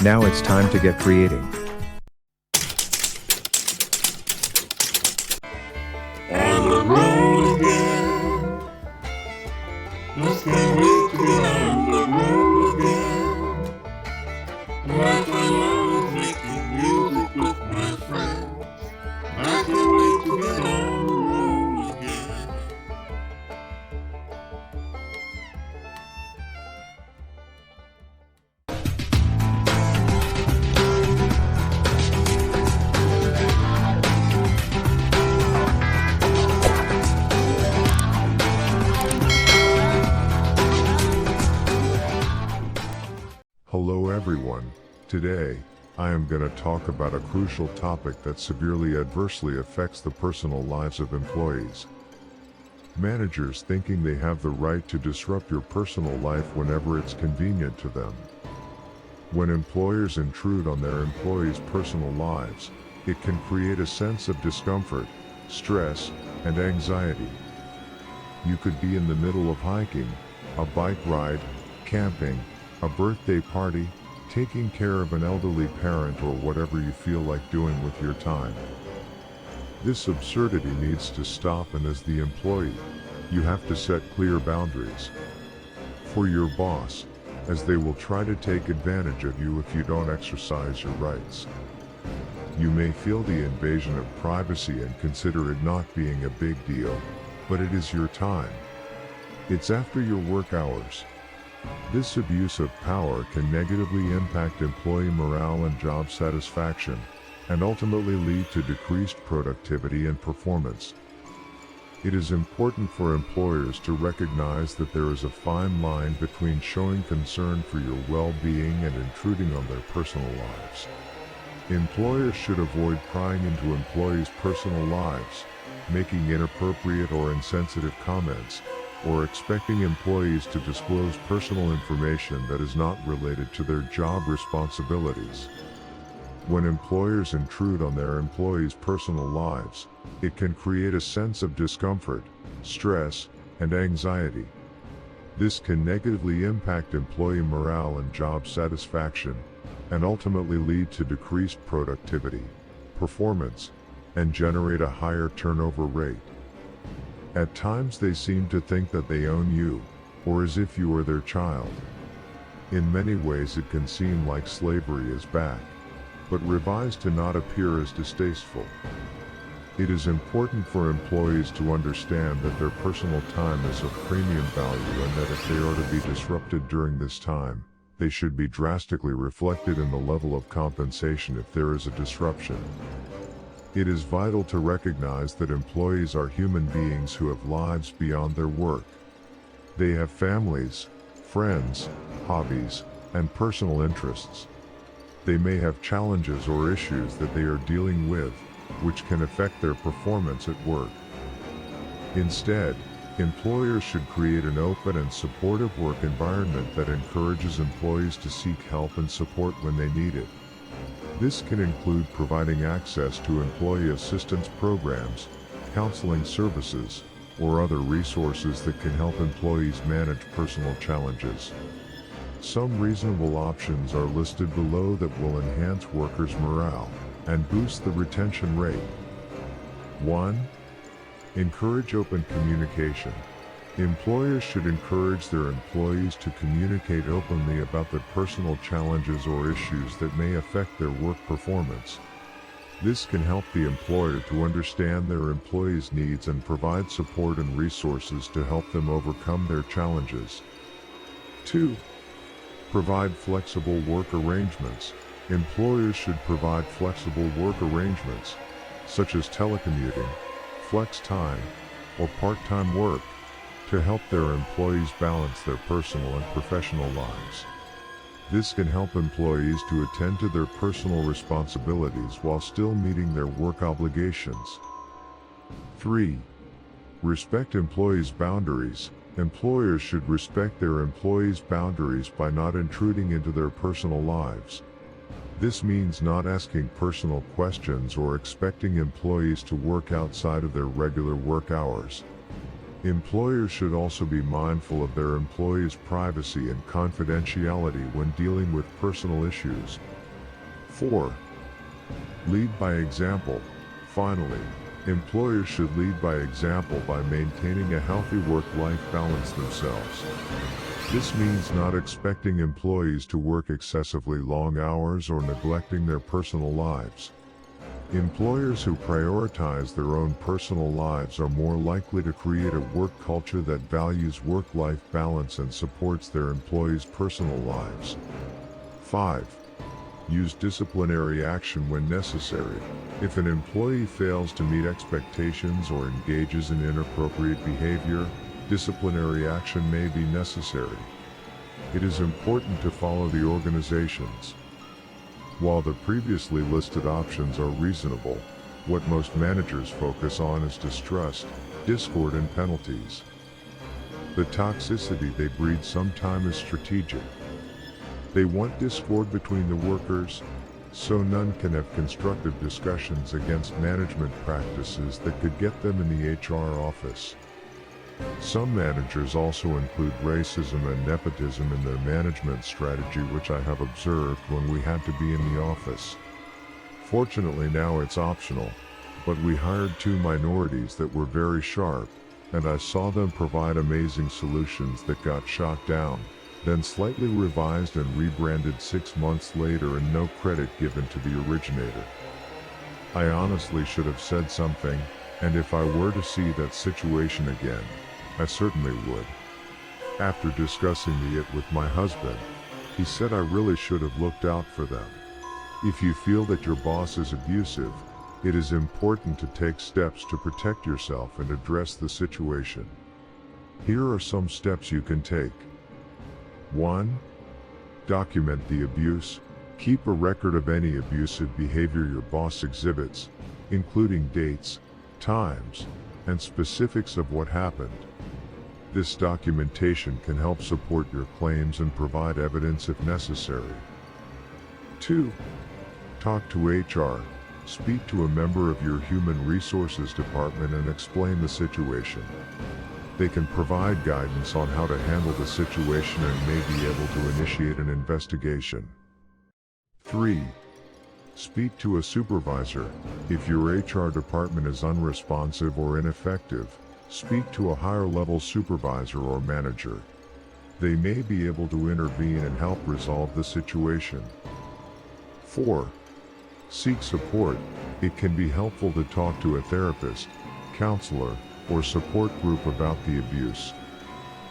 Now it's time to get creating. On the road again. Just can't wait to get on the road again. Like I love making music with my friends. I can't wait to get on the road again. Hello everyone. Today, I am going to talk about a crucial topic that severely adversely affects the personal lives of employees. Managers thinking they have the right to disrupt your personal life whenever it's convenient to them. When employers intrude on their employees' personal lives, it can create a sense of discomfort, stress, and anxiety. You could be in the middle of hiking, a bike ride, camping, a birthday party, taking care of an elderly parent, or whatever you feel like doing with your time. This absurdity needs to stop, and as the employee, you have to set clear boundaries for your boss, as they will try to take advantage of you if you don't exercise your rights. You may feel the invasion of privacy and consider it not being a big deal, but it is your time. It's after your work hours. This abuse of power can negatively impact employee morale and job satisfaction, and ultimately lead to decreased productivity and performance. It is important for employers to recognize that there is a fine line between showing concern for your well-being and intruding on their personal lives. Employers should avoid prying into employees' personal lives, making inappropriate or insensitive comments, or expecting employees to disclose personal information that is not related to their job responsibilities. When employers intrude on their employees' personal lives, it can create a sense of discomfort, stress, and anxiety. This can negatively impact employee morale and job satisfaction, and ultimately lead to decreased productivity, performance, and generate a higher turnover rate. At times they seem to think that they own you, or as if you are their child. In many ways it can seem like slavery is back, but revised to not appear as distasteful. It is important for employees to understand that their personal time is of premium value, and that if they are to be disrupted during this time, they should be drastically reflected in the level of compensation if there is a disruption. It is vital to recognize that employees are human beings who have lives beyond their work. They have families, friends, hobbies, and personal interests. They may have challenges or issues that they are dealing with, which can affect their performance at work. Instead, employers should create an open and supportive work environment that encourages employees to seek help and support when they need it. This can include providing access to employee assistance programs, counseling services, or other resources that can help employees manage personal challenges. Some reasonable options are listed below that will enhance workers' morale and boost the retention rate. 1. Encourage open communication. Employers should encourage their employees to communicate openly about their personal challenges or issues that may affect their work performance. This can help the employer to understand their employees' needs and provide support and resources to help them overcome their challenges. 2. Provide flexible work arrangements. Employers should provide flexible work arrangements, such as telecommuting, flex time, or part-time work, to help their employees balance their personal and professional lives. This can help employees to attend to their personal responsibilities while still meeting their work obligations. 3. Respect employees' boundaries. Employers should respect their employees' boundaries by not intruding into their personal lives. This means not asking personal questions or expecting employees to work outside of their regular work hours. Employers should also be mindful of their employees' privacy and confidentiality when dealing with personal issues, 4. Lead by example. Finally, employers should lead by example by maintaining a healthy work-life balance themselves. This means not expecting employees to work excessively long hours or neglecting their personal lives. Employers who prioritize their own personal lives are more likely to create a work culture that values work-life balance and supports their employees' personal lives. 5. Use disciplinary action when necessary. If an employee fails to meet expectations or engages in inappropriate behavior, disciplinary action may be necessary. It is important to follow the organization's. While the previously listed options are reasonable, what most managers focus on is distrust, discord, and penalties. The toxicity they breed sometimes is strategic. They want discord between the workers, so none can have constructive discussions against management practices that could get them in the HR office. Some managers also include racism and nepotism in their management strategy, which I have observed when we had to be in the office. Fortunately now it's optional, but we hired 2 minorities that were very sharp, and I saw them provide amazing solutions that got shot down, then slightly revised and rebranded 6 months later, and no credit given to the originator. I honestly should have said something, and if I were to see that situation again, I certainly would. After discussing it with my husband, he said I really should have looked out for them. If you feel that your boss is abusive, it is important to take steps to protect yourself and address the situation. Here are some steps you can take. 1. Document the abuse. Keep a record of any abusive behavior your boss exhibits, including dates, times, and specifics of what happened. This documentation can help support your claims and provide evidence if necessary. 2. Talk to HR. Speak to a member of your human resources department and explain the situation. They can provide guidance on how to handle the situation and may be able to initiate an investigation. 3. Speak to a supervisor. If your HR department is unresponsive or ineffective, speak to a higher-level supervisor or manager. They may be able to intervene and help resolve the situation. 4. Seek support. It can be helpful to talk to a therapist, counselor, or support group about the abuse.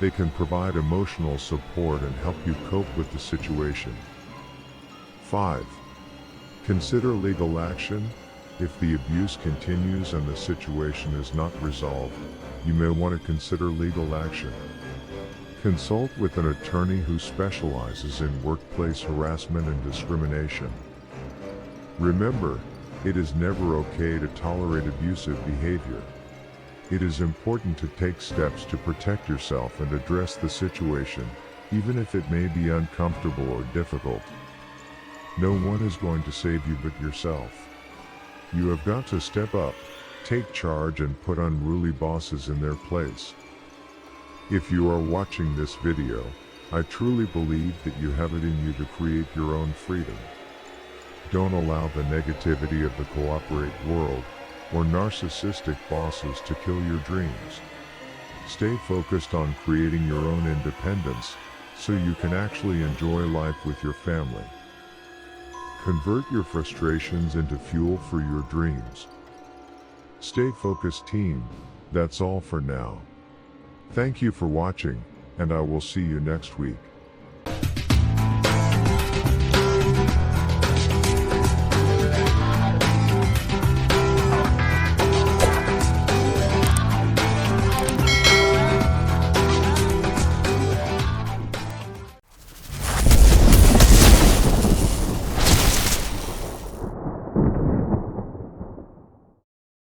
They can provide emotional support and help you cope with the situation. 5. Consider legal action. If the abuse continues and the situation is not resolved, you may want to consider legal action. Consult with an attorney who specializes in workplace harassment and discrimination. Remember, it is never okay to tolerate abusive behavior. It is important to take steps to protect yourself and address the situation, even if it may be uncomfortable or difficult. No one is going to save you but yourself. You have got to step up, take charge, and put unruly bosses in their place. If you are watching this video, I truly believe that you have it in you to create your own freedom. Don't allow the negativity of the corporate world or narcissistic bosses to kill your dreams. Stay focused on creating your own independence so you can actually enjoy life with your family. Convert your frustrations into fuel for your dreams. Stay focused, team. That's all for now. Thank you for watching, and I will see you next week.